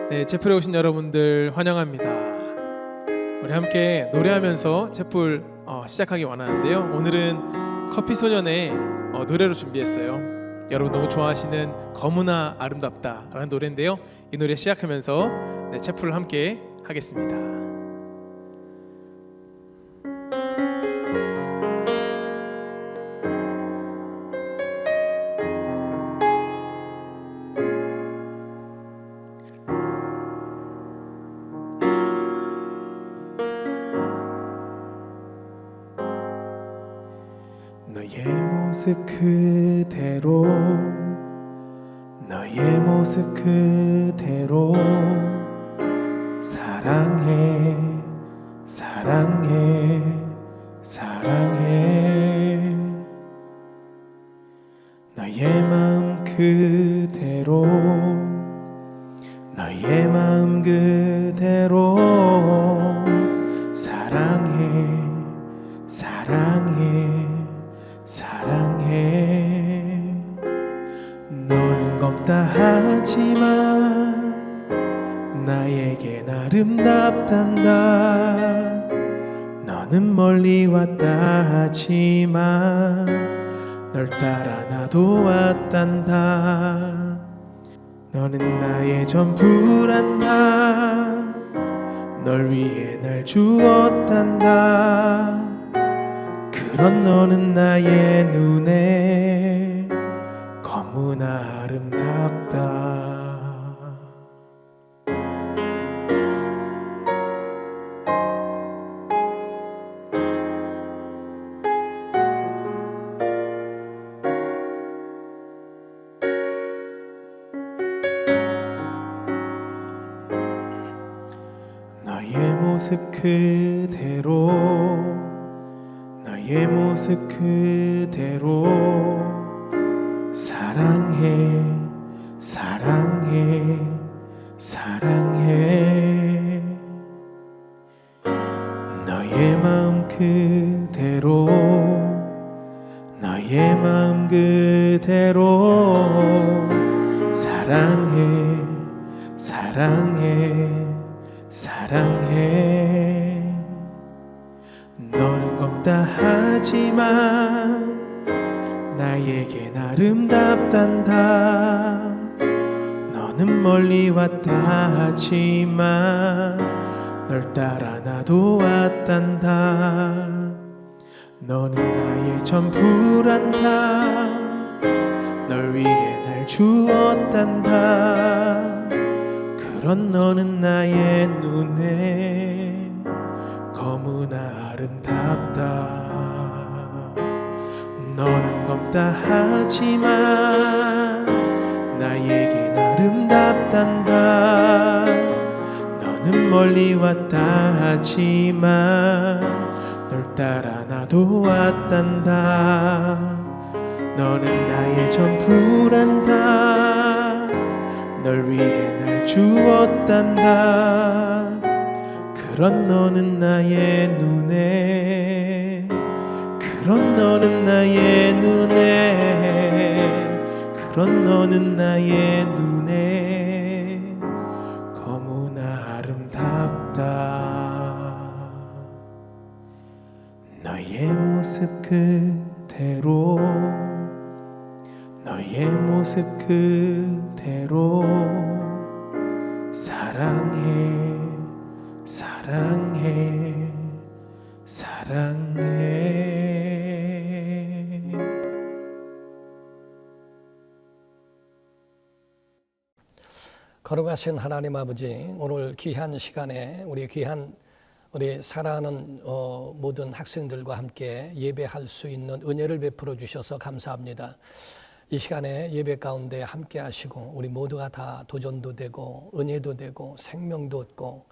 네, 채플에 오신 여러분들 환영합니다. 우리 함께 노래하면서 채플 시작하기 원하는데요. 오늘은 커피 소년의 노래로 준비했어요. 여러분 너무 좋아하시는 거무나 아름답다라는 노래인데요. 이 노래 시작하면서 채플을 함께 하겠습니다. 너의 모습 그대로 너의 모습 그대로 사랑해 사랑해 사랑해 너의 마음 그대로 너의 마음 그대로 사랑해 사랑해 사랑해 너는 검다 하지만 나에겐 아름답단다 너는 멀리 왔다 하지만 널 따라 나도 왔단다 너는 나의 전부란다 널 위해 날 주었단다 그런 너는 나의 눈에 너무나 아름답다 너의 모습 그대로 너의 모습 그대로 사랑해 사랑해 사랑해 너의 마음 그대로 너의 마음 그대로 사랑해 사랑해 사랑해 너는 검다 하지만 나에겐 아름답단다 너는 멀리 왔다 하지만 널 따라 나도 왔단다 너는 나의 전부란다 널 위해 날 주었단다 그런 너는 나의 눈에 너무나 아름답다 너는 검다 하지만 나에겐 아름답단다 너는 멀리 왔다 하지만 널 따라 나도 왔단다 너는 나의 전부란다 널 위해 날 주었단다 그런 너는 나의 눈에 그런 너는 나의 눈에 그런 너는 나의 눈에 너무나 아름답다 너의 모습 그대로 너의 모습 그대로 사랑해 사랑해 사랑해 거룩하신 하나님 아버지, 오늘 귀한 시간에 우리 사랑하는 모든 학생들과 함께 예배할 수 있는 은혜를 베풀어 주셔서 감사합니다. 이 시간에 예배 가운데 함께 하시고 우리 모두가 다 도전도 되고 은혜도 되고 생명도 얻고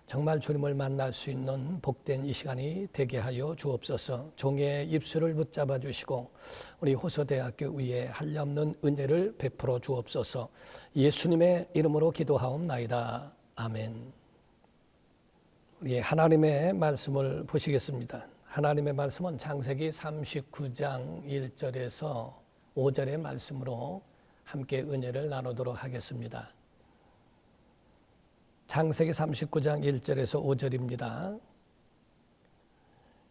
정말 주님을 만날 수 있는 복된 이 시간이 되게 하여 주옵소서. 종의 입술을 붙잡아 주시고 우리 호서대학교 위에 한량없는 은혜를 베풀어 주옵소서. 예수님의 이름으로 기도하옵나이다. 아멘. 하나님의 말씀을 보시겠습니다. 하나님의 말씀은 창세기 39장 1절에서 5절의 말씀으로 함께 은혜를 나누도록 하겠습니다. 창세기 39장 1절에서 5절입니다.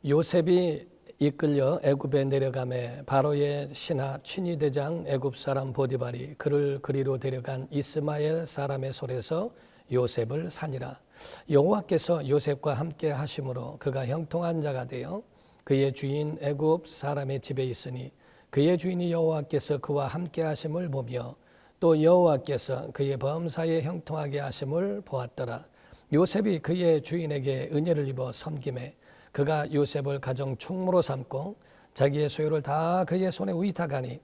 요셉이 이끌려 애굽에 내려가매 바로의 신하 취니대장 애굽 사람 보디발이 그를 그리로 데려간 이스마엘 사람의 손에서 요셉을 산이라. 여호와께서 요셉과 함께 하심으로 그가 형통한 자가 되어 그의 주인 애굽 사람의 집에 있으니 그의 주인이 여호와께서 그와 함께 하심을 보며 또 여호와께서 그의 범사에 형통하게 하심을 보았더라. 요셉이 그의 주인에게 은혜를 입어 섬김에 그가 요셉을 가정 충무로 삼고 자기의 소유를 다 그의 손에 위탁하니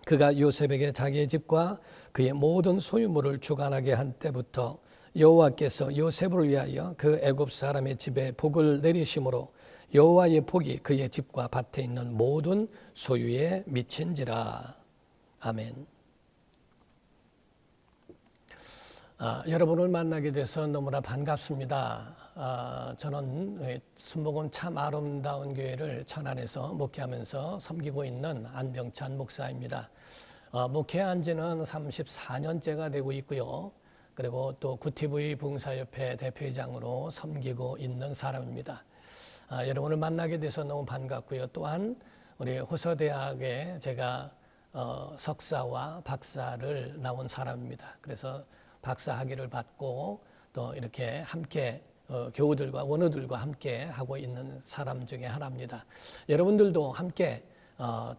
그가 요셉에게 자기의 집과 그의 모든 소유물을 주관하게 한 때부터 여호와께서 요셉을 위하여 그 애굽 사람의 집에 복을 내리심으로 여호와의 복이 그의 집과 밭에 있는 모든 소유에 미친지라. 아멘. 여러분을 만나게 돼서 너무나 반갑습니다. 저는 순복음 참 아름다운 교회를 천안에서 목회하면서 섬기고 있는 안병찬 목사입니다. 목회한 지는 34년째가 되고 있고요. 그리고 또 구티브이 봉사협회 대표회장으로 섬기고 있는 사람입니다. 여러분을 만나게 돼서 너무 반갑고요. 또한 우리 호서대학에 제가 석사와 박사를 나온 사람입니다. 그래서 박사 학위를 받고 또 이렇게 함께 교우들과 원우들과 함께 하고 있는 사람 중에 하나입니다. 여러분들도 함께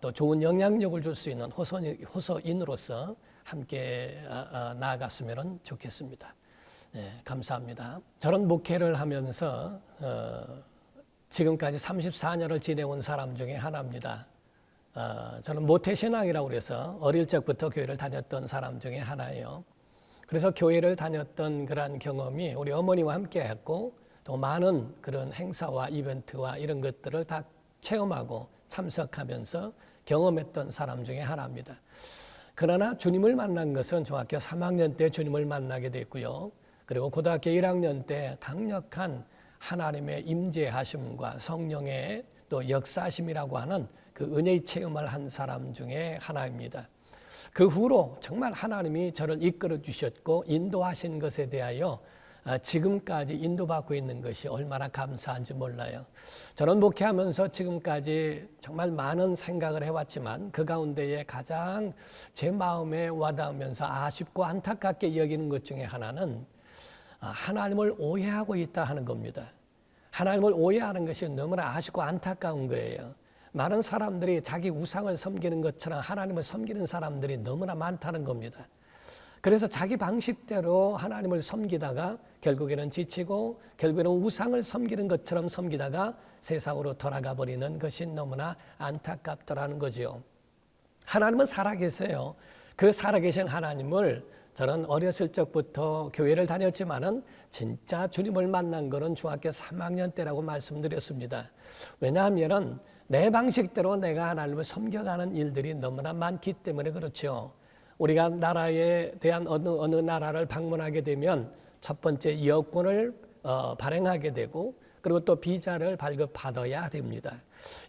또 좋은 영향력을 줄 수 있는 호서인으로서 함께 나아갔으면 좋겠습니다. 네, 감사합니다. 저런 목회를 하면서 지금까지 34년을 지내온 사람 중에 하나입니다. 저는 모태신앙이라고 그래서 어릴 적부터 교회를 다녔던 사람 중에 하나예요. 그래서 교회를 다녔던 그러한 경험이 우리 어머니와 함께 했고 또 많은 그런 행사와 이벤트와 이런 것들을 다 체험하고 참석하면서 경험했던 사람 중에 하나입니다. 그러나 주님을 만난 것은 중학교 3학년 때 주님을 만나게 됐고요. 그리고 고등학교 1학년 때 강력한 하나님의 임재하심과 성령의 또 역사심이라고 하는 그 은혜의 체험을 한 사람 중에 하나입니다. 그 후로 정말 하나님이 저를 이끌어 주셨고 인도하신 것에 대하여 지금까지 인도받고 있는 것이 얼마나 감사한지 몰라요. 저는 목회하면서 지금까지 정말 많은 생각을 해왔지만 그 가운데에 가장 제 마음에 와닿으면서 아쉽고 안타깝게 여기는 것 중에 하나는 하나님을 오해하고 있다 하는 겁니다. 하나님을 오해하는 것이 너무나 아쉽고 안타까운 거예요. 많은 사람들이 자기 우상을 섬기는 것처럼 하나님을 섬기는 사람들이 너무나 많다는 겁니다. 그래서 자기 방식대로 하나님을 섬기다가 결국에는 지치고 결국에는 우상을 섬기는 것처럼 섬기다가 세상으로 돌아가 버리는 것이 너무나 안타깝더라는 거죠. 하나님은 살아계세요. 그 살아계신 하나님을 저는 어렸을 적부터 교회를 다녔지만은 진짜 주님을 만난 것은 중학교 3학년 때라고 말씀드렸습니다. 왜냐하면은 내 방식대로 내가 하나님을 섬겨가는 일들이 너무나 많기 때문에 그렇죠. 우리가 나라에 대한 어느 나라를 방문하게 되면 첫 번째 여권을 발행하게 되고 그리고 또 비자를 발급받아야 됩니다.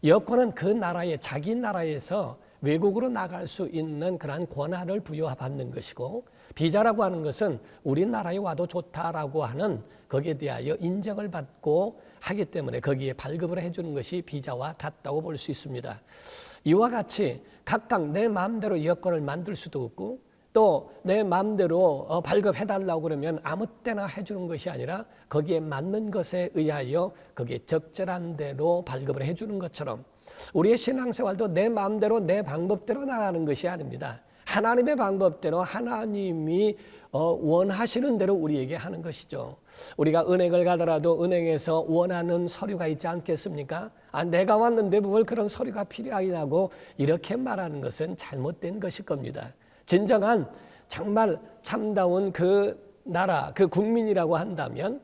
여권은 그 나라의 자기 나라에서 외국으로 나갈 수 있는 그러한 권한을 부여받는 것이고 비자라고 하는 것은 우리나라에 와도 좋다라고 하는 거기에 대하여 인정을 받고 하기 때문에 거기에 발급을 해주는 것이 비자와 같다고 볼 수 있습니다. 이와 같이 각각 내 마음대로 여권을 만들 수도 없고 또 내 마음대로 발급해달라고 그러면 아무 때나 해주는 것이 아니라 거기에 맞는 것에 의하여 거기에 적절한 대로 발급을 해주는 것처럼 우리의 신앙생활도 내 마음대로 내 방법대로 나가는 것이 아닙니다. 하나님의 방법대로 하나님이 원하시는 대로 우리에게 하는 것이죠. 우리가 은행을 가더라도 은행에서 원하는 서류가 있지 않겠습니까? 내가 왔는데 뭘 그런 서류가 필요하냐고 이렇게 말하는 것은 잘못된 것일 겁니다. 진정한 정말 참다운 그 나라, 그 국민이라고 한다면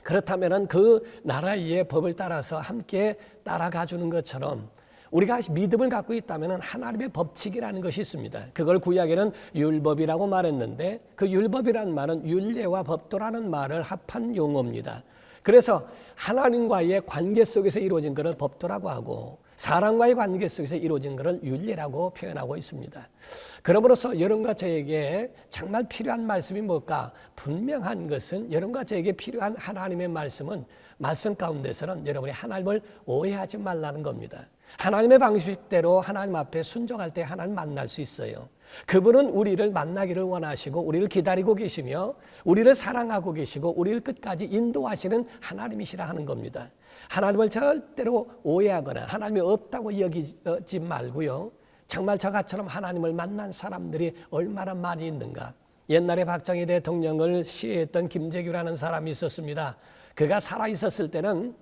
그렇다면 그 나라의 법을 따라서 함께 따라가 주는 것처럼 우리가 믿음을 갖고 있다면 하나님의 법칙이라는 것이 있습니다. 그걸 구약에는 율법이라고 말했는데 그 율법이라는 말은 율례와 법도라는 말을 합한 용어입니다. 그래서 하나님과의 관계 속에서 이루어진 것을 법도라고 하고 사람과의 관계 속에서 이루어진 것을 윤리라고 표현하고 있습니다. 그러므로서 여러분과 저에게 정말 필요한 말씀이 뭘까? 분명한 것은 여러분과 저에게 필요한 하나님의 말씀은 말씀 가운데서는 여러분이 하나님을 오해하지 말라는 겁니다. 하나님의 방식대로 하나님 앞에 순종할 때 하나님 만날 수 있어요. 그분은 우리를 만나기를 원하시고 우리를 기다리고 계시며 우리를 사랑하고 계시고 우리를 끝까지 인도하시는 하나님이시라 하는 겁니다. 하나님을 절대로 오해하거나 하나님이 없다고 여기지 말고요. 정말 저같처럼 하나님을 만난 사람들이 얼마나 많이 있는가. 옛날에 박정희 대통령을 시해했던 김재규라는 사람이 있었습니다. 그가 살아있었을 때는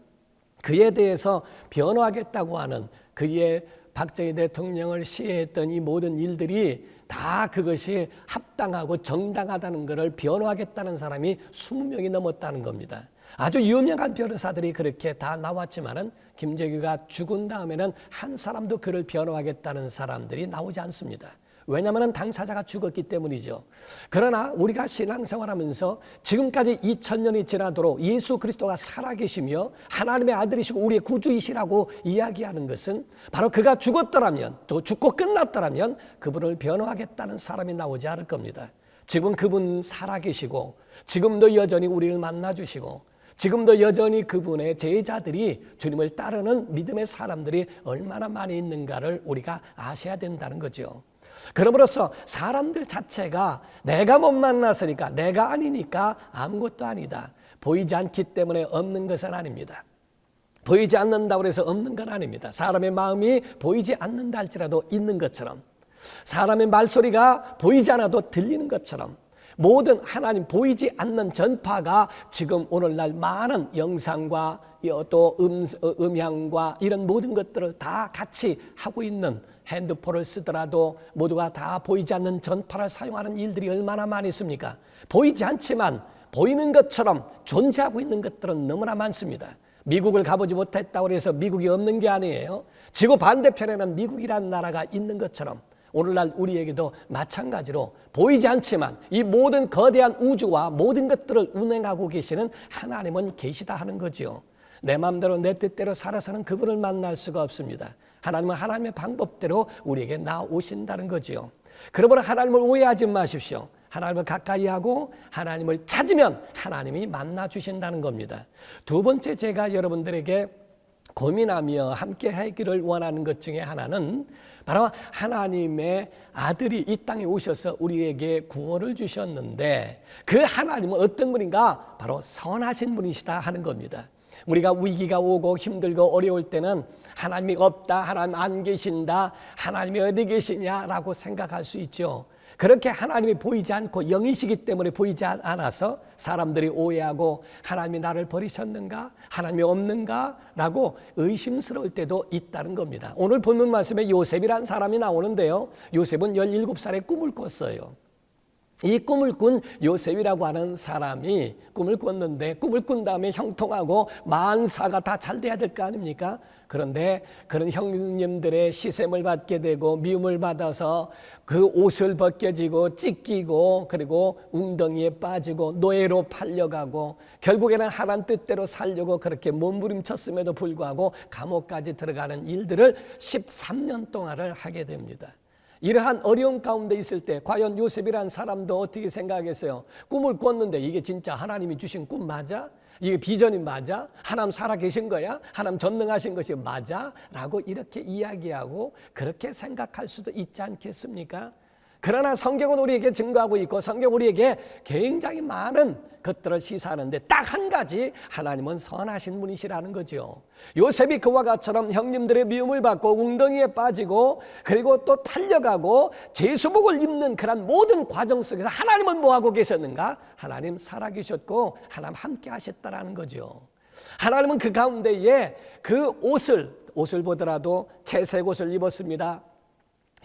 그에 대해서 변호하겠다고 하는 그의 박정희 대통령을 시해했던 이 모든 일들이 다 그것이 합당하고 정당하다는 것을 변호하겠다는 사람이 20명이 넘었다는 겁니다. 아주 유명한 변호사들이 그렇게 다 나왔지만은 김재규가 죽은 다음에는 한 사람도 그를 변호하겠다는 사람들이 나오지 않습니다. 왜냐하면 당사자가 죽었기 때문이죠. 그러나 우리가 신앙생활하면서 지금까지 2000년이 지나도록 예수 그리스도가 살아계시며 하나님의 아들이시고 우리의 구주이시라고 이야기하는 것은 바로 그가 죽었더라면 또 죽고 끝났더라면 그분을 변호하겠다는 사람이 나오지 않을 겁니다. 지금 그분 살아계시고 지금도 여전히 우리를 만나주시고 지금도 여전히 그분의 제자들이 주님을 따르는 믿음의 사람들이 얼마나 많이 있는가를 우리가 아셔야 된다는 거죠. 그러므로서 사람들 자체가 내가 못 만났으니까 내가 아니니까 아무것도 아니다. 보이지 않기 때문에 없는 것은 아닙니다. 보이지 않는다고 해서 없는 건 아닙니다. 사람의 마음이 보이지 않는다 할지라도 있는 것처럼 사람의 말소리가 보이지 않아도 들리는 것처럼 모든 하나님 보이지 않는 전파가 지금 오늘날 많은 영상과 또 음향과 이런 모든 것들을 다 같이 하고 있는 핸드폰을 쓰더라도 모두가 다 보이지 않는 전파를 사용하는 일들이 얼마나 많이 있습니까? 보이지 않지만 보이는 것처럼 존재하고 있는 것들은 너무나 많습니다. 미국을 가보지 못했다고 해서 미국이 없는 게 아니에요. 지구 반대편에는 미국이라는 나라가 있는 것처럼 오늘날 우리에게도 마찬가지로 보이지 않지만 이 모든 거대한 우주와 모든 것들을 운행하고 계시는 하나님은 계시다 하는 거죠. 내 마음대로 내 뜻대로 살아서는 그분을 만날 수가 없습니다. 하나님은 하나님의 방법대로 우리에게 나오신다는 거죠. 그러므로 하나님을 오해하지 마십시오. 하나님을 가까이 하고 하나님을 찾으면 하나님이 만나 주신다는 겁니다. 두 번째 제가 여러분들에게 고민하며 함께 하기를 원하는 것 중에 하나는 바로 하나님의 아들이 이 땅에 오셔서 우리에게 구원을 주셨는데 그 하나님은 어떤 분인가? 바로 선하신 분이시다 하는 겁니다. 우리가 위기가 오고 힘들고 어려울 때는 하나님이 없다, 하나님 안 계신다, 하나님이 어디 계시냐라고 생각할 수 있죠. 그렇게 하나님이 보이지 않고 영이시기 때문에 보이지 않아서 사람들이 오해하고 하나님이 나를 버리셨는가? 하나님이 없는가? 라고 의심스러울 때도 있다는 겁니다. 오늘 본문 말씀에 요셉이라는 사람이 나오는데요. 요셉은 17살에 꿈을 꿨어요. 이 꿈을 꾼 요셉이라고 하는 사람이 꿈을 꿨는데 꿈을 꾼 다음에 형통하고 만사가 다 잘 돼야 될 거 아닙니까? 그런데 그런 형님들의 시샘을 받게 되고 미움을 받아서 그 옷을 벗겨지고 찢기고 그리고 웅덩이에 빠지고 노예로 팔려가고 결국에는 하나님 뜻대로 살려고 그렇게 몸부림쳤음에도 불구하고 감옥까지 들어가는 일들을 13년 동안을 하게 됩니다. 이러한 어려움 가운데 있을 때 과연 요셉이라는 사람도 어떻게 생각했어요? 꿈을 꿨는데 이게 진짜 하나님이 주신 꿈 맞아? 이게 비전이 맞아? 하나님 살아계신 거야? 하나님 전능하신 것이 맞아? 라고 이렇게 이야기하고 그렇게 생각할 수도 있지 않겠습니까? 그러나 성경은 우리에게 증거하고 있고 성경 우리에게 굉장히 많은 것들을 시사하는데 딱 한 가지 하나님은 선하신 분이시라는 거죠. 요셉이 그와 같처럼 형님들의 미움을 받고 웅덩이에 빠지고 그리고 또 팔려가고 제수복을 입는 그런 모든 과정 속에서 하나님은 뭐하고 계셨는가? 하나님 살아계셨고 하나님 함께 하셨다라는 거죠. 하나님은 그 가운데에 그 옷을 보더라도 채색 옷을 입었습니다.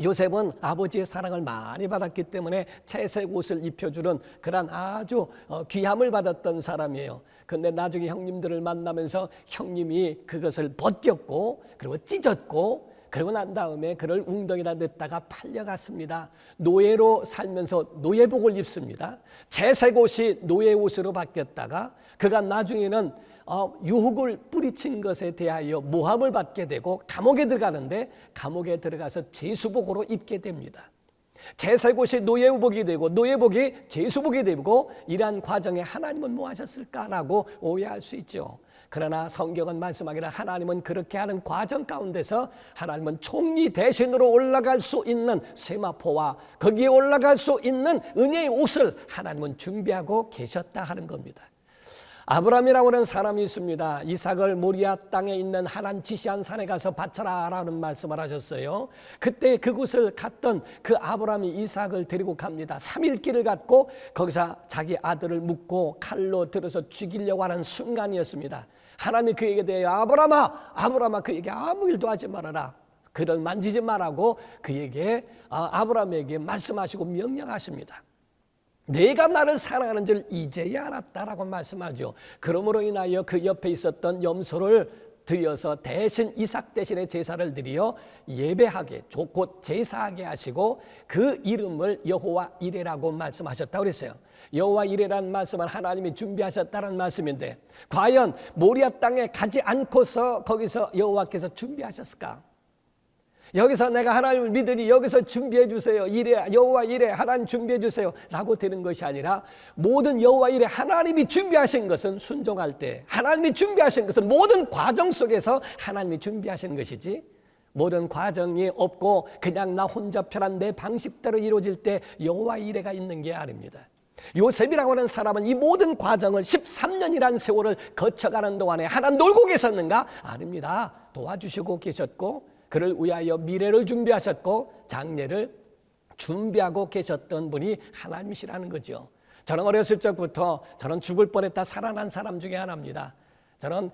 요셉은 아버지의 사랑을 많이 받았기 때문에 채색 옷을 입혀주는 그런 아주 귀함을 받았던 사람이에요. 그런데 나중에 형님들을 만나면서 형님이 그것을 벗겼고 그리고 찢었고 그러고 난 다음에 그를 웅덩이에다 넣다가 팔려갔습니다. 노예로 살면서 노예복을 입습니다. 채색 옷이 노예 옷으로 바뀌었다가 그가 나중에는 유혹을 뿌리친 것에 대하여 모함을 받게 되고 감옥에 들어가는데 감옥에 들어가서 죄수복으로 입게 됩니다. 제살곳이 노예복이 되고 노예복이 제수복이 되고 이러한 과정에 하나님은 뭐 하셨을까라고 오해할 수 있죠. 그러나 성경은 말씀하기를 하나님은 그렇게 하는 과정 가운데서 하나님은 총리 대신으로 올라갈 수 있는 세마포와 거기에 올라갈 수 있는 은혜의 옷을 하나님은 준비하고 계셨다 하는 겁니다. 아브라함이라고 하는 사람이 있습니다. 이삭을 모리아 땅에 있는 하나님 지시한 산에 가서 바쳐라 라는 말씀을 하셨어요. 그때 그곳을 갔던 그 아브라함이 이삭을 데리고 갑니다. 3일 길을 갔고 거기서 자기 아들을 묶고 칼로 들어서 죽이려고 하는 순간이었습니다. 하나님이 그에게 대하여 아브라함아 그에게 아무 일도 하지 말아라. 그를 만지지 말라고 그에게 아브라함에게 말씀하시고 명령하십니다. 내가 나를 사랑하는 줄 이제야 알았다라고 말씀하죠. 그러므로 인하여 그 옆에 있었던 염소를 드려서 대신 이삭 대신에 제사를 드려 예배하게 곧 제사하게 하시고 그 이름을 여호와 이레라고 말씀하셨다고 그랬어요. 여호와 이레라는 말씀은 하나님이 준비하셨다는 말씀인데 과연 모리아 땅에 가지 않고서 거기서 여호와께서 준비하셨을까? 여기서 내가 하나님을 믿으니 여기서 준비해 주세요. 이래 여호와 이래 하나님 준비해 주세요 라고 되는 것이 아니라 모든 여호와 이래 하나님이 준비하신 것은 순종할 때 하나님이 준비하신 것은 모든 과정 속에서 하나님이 준비하신 것이지 모든 과정이 없고 그냥 나 혼자 편한 내 방식대로 이루어질 때 여호와 이래가 있는 게 아닙니다. 요셉이라고 하는 사람은 이 모든 과정을 13년이라는 세월을 거쳐가는 동안에 하나님 놀고 계셨는가? 아닙니다. 도와주시고 계셨고 그를 위하여 미래를 준비하셨고 장래를 준비하고 계셨던 분이 하나님이시라는 거죠. 저는 어렸을 적부터 저는 죽을 뻔했다 살아난 사람 중에 하나입니다. 저는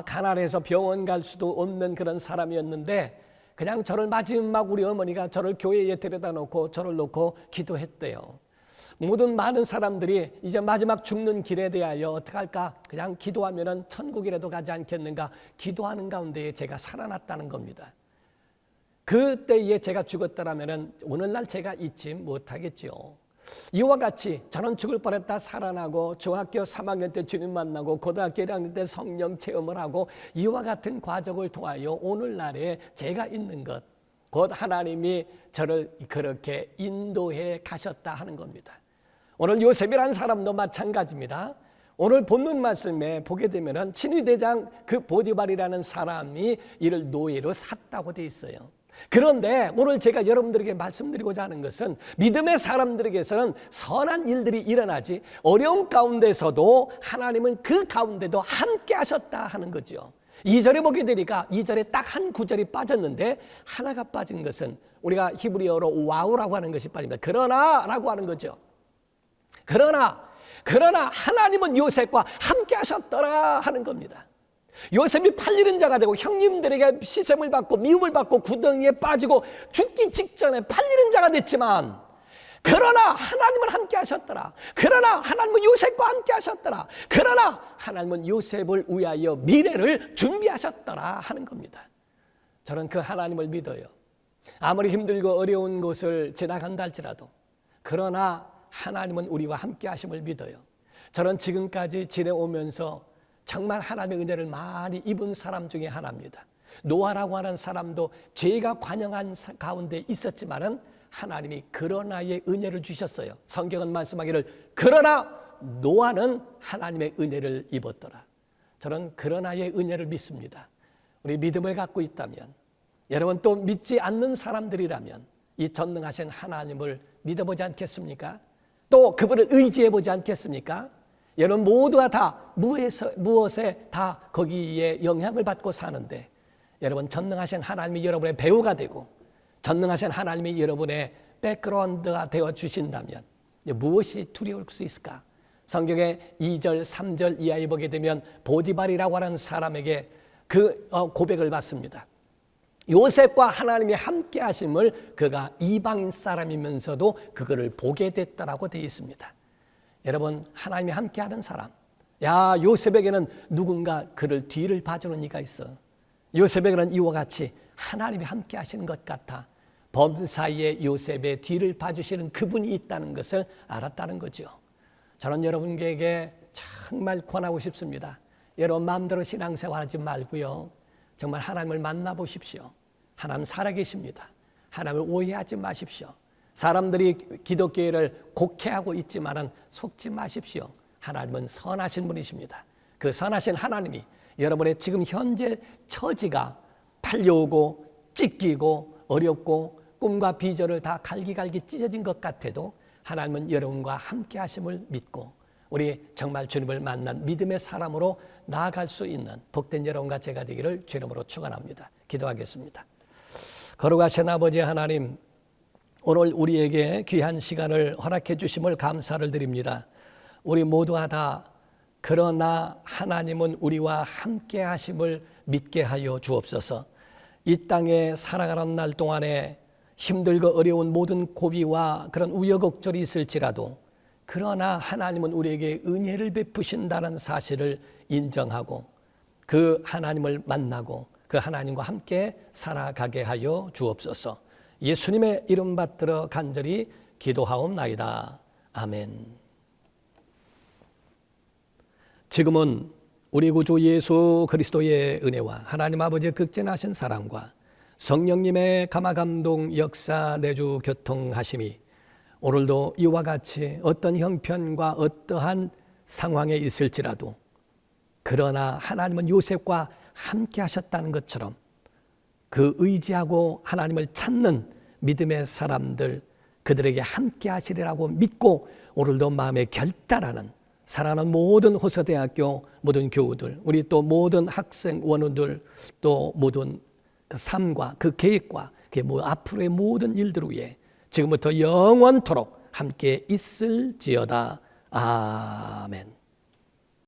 가난해서 병원 갈 수도 없는 그런 사람이었는데 그냥 저를 마지막 우리 어머니가 저를 교회에 데려다 놓고 저를 놓고 기도했대요. 모든 많은 사람들이 이제 마지막 죽는 길에 대하여 어떻게 할까? 그냥 기도하면은 천국이라도 가지 않겠는가? 기도하는 가운데에 제가 살아났다는 겁니다. 그때에 제가 죽었더라면 오늘날 제가 잊지 못하겠죠. 이와 같이 저는 죽을 뻔했다 살아나고 중학교 3학년 때 주님 만나고 고등학교 1학년 때 성령 체험을 하고 이와 같은 과정을 통하여 오늘날에 제가 있는 것 곧 하나님이 저를 그렇게 인도해 가셨다 하는 겁니다. 오늘 요셉이라는 사람도 마찬가지입니다. 오늘 본문 말씀에 보게 되면은 친위대장 그 보디발이라는 사람이 이를 노예로 샀다고 돼 있어요. 그런데 오늘 제가 여러분들에게 말씀드리고자 하는 것은 믿음의 사람들에게서는 선한 일들이 일어나지 어려운 가운데서도 하나님은 그 가운데도 함께 하셨다 하는 거죠. 2절에 보게 되니까 2절에 딱 한 구절이 빠졌는데 하나가 빠진 것은 우리가 히브리어로 와우라고 하는 것이 빠집니다. 그러나라고 하는 거죠. 그러나 하나님은 요셉과 함께 하셨더라 하는 겁니다. 요셉이 팔리는 자가 되고 형님들에게 시샘을 받고 미움을 받고 구덩이에 빠지고 죽기 직전에 팔리는 자가 됐지만 그러나 하나님은 함께 하셨더라. 그러나 하나님은 요셉과 함께 하셨더라. 그러나 하나님은 요셉을 위하여 미래를 준비하셨더라 하는 겁니다. 저는 그 하나님을 믿어요. 아무리 힘들고 어려운 곳을 지나간다 할지라도 그러나 하나님은 우리와 함께 하심을 믿어요. 저는 지금까지 지내오면서 정말 하나님의 은혜를 많이 입은 사람 중에 하나입니다. 노아라고 하는 사람도 죄가 관영한 가운데 있었지만은 하나님이 그러나의 은혜를 주셨어요. 성경은 말씀하기를 그러나 노아는 하나님의 은혜를 입었더라. 저는 그러나의 은혜를 믿습니다. 우리 믿음을 갖고 있다면 여러분 또 믿지 않는 사람들이라면 이 전능하신 하나님을 믿어보지 않겠습니까? 또 그분을 의지해보지 않겠습니까? 여러분 모두가 다 무엇에 다 거기에 영향을 받고 사는데 여러분 전능하신 하나님이 여러분의 배우가 되고 전능하신 하나님이 여러분의 백그라운드가 되어 주신다면 무엇이 두려울 수 있을까? 성경의 2절 3절 이하에 보게 되면 보디발이라고 하는 사람에게 그 고백을 받습니다. 요셉과 하나님이 함께 하심을 그가 이방인 사람이면서도 그거를 보게 됐다라고 되어 있습니다. 여러분 하나님이 함께하는 사람, 야 요셉에게는 누군가 그를 뒤를 봐주는 이가 있어. 요셉에게는 이와 같이 하나님이 함께하시는 것 같아. 범사이에 요셉의 뒤를 봐주시는 그분이 있다는 것을 알았다는 거죠. 저는 여러분에게 정말 권하고 싶습니다. 여러분 마음대로 신앙생활 하지 말고요. 정말 하나님을 만나보십시오. 하나님 살아계십니다. 하나님을 오해하지 마십시오. 사람들이 기독교회를 곡해하고 있지만은 속지 마십시오. 하나님은 선하신 분이십니다. 그 선하신 하나님이 여러분의 지금 현재 처지가 팔려오고 찢기고 어렵고 꿈과 비전을 다 갈기갈기 찢어진 것 같아도 하나님은 여러분과 함께 하심을 믿고 우리 정말 주님을 만난 믿음의 사람으로 나아갈 수 있는 복된 여러분과 제가 되기를 주 이름으로 축원합니다. 기도하겠습니다. 거룩하신 아버지 하나님, 오늘 우리에게 귀한 시간을 허락해 주심을 감사를 드립니다. 우리 모두가 다 그러나 하나님은 우리와 함께 하심을 믿게 하여 주옵소서. 이 땅에 살아가는 날 동안에 힘들고 어려운 모든 고비와 그런 우여곡절이 있을지라도 그러나 하나님은 우리에게 은혜를 베푸신다는 사실을 인정하고 그 하나님을 만나고 그 하나님과 함께 살아가게 하여 주옵소서. 예수님의 이름 받들어 간절히 기도하옵나이다. 아멘. 지금은 우리 구주 예수 그리스도의 은혜와 하나님 아버지의 극진하신 사랑과 성령님의 감화감동 역사 내주 교통하심이 오늘도 이와 같이 어떤 형편과 어떠한 상황에 있을지라도 그러나 하나님은 요셉과 함께 하셨다는 것처럼 그 의지하고 하나님을 찾는 믿음의 사람들 그들에게 함께 하시리라고 믿고 오늘도 마음에 결단하는 사랑하는 모든 호서대학교 모든 교우들 우리 또 모든 학생 원우들 또 모든 그 삶과 그 계획과 그 앞으로의 모든 일들 위해 지금부터 영원토록 함께 있을지어다. 아멘.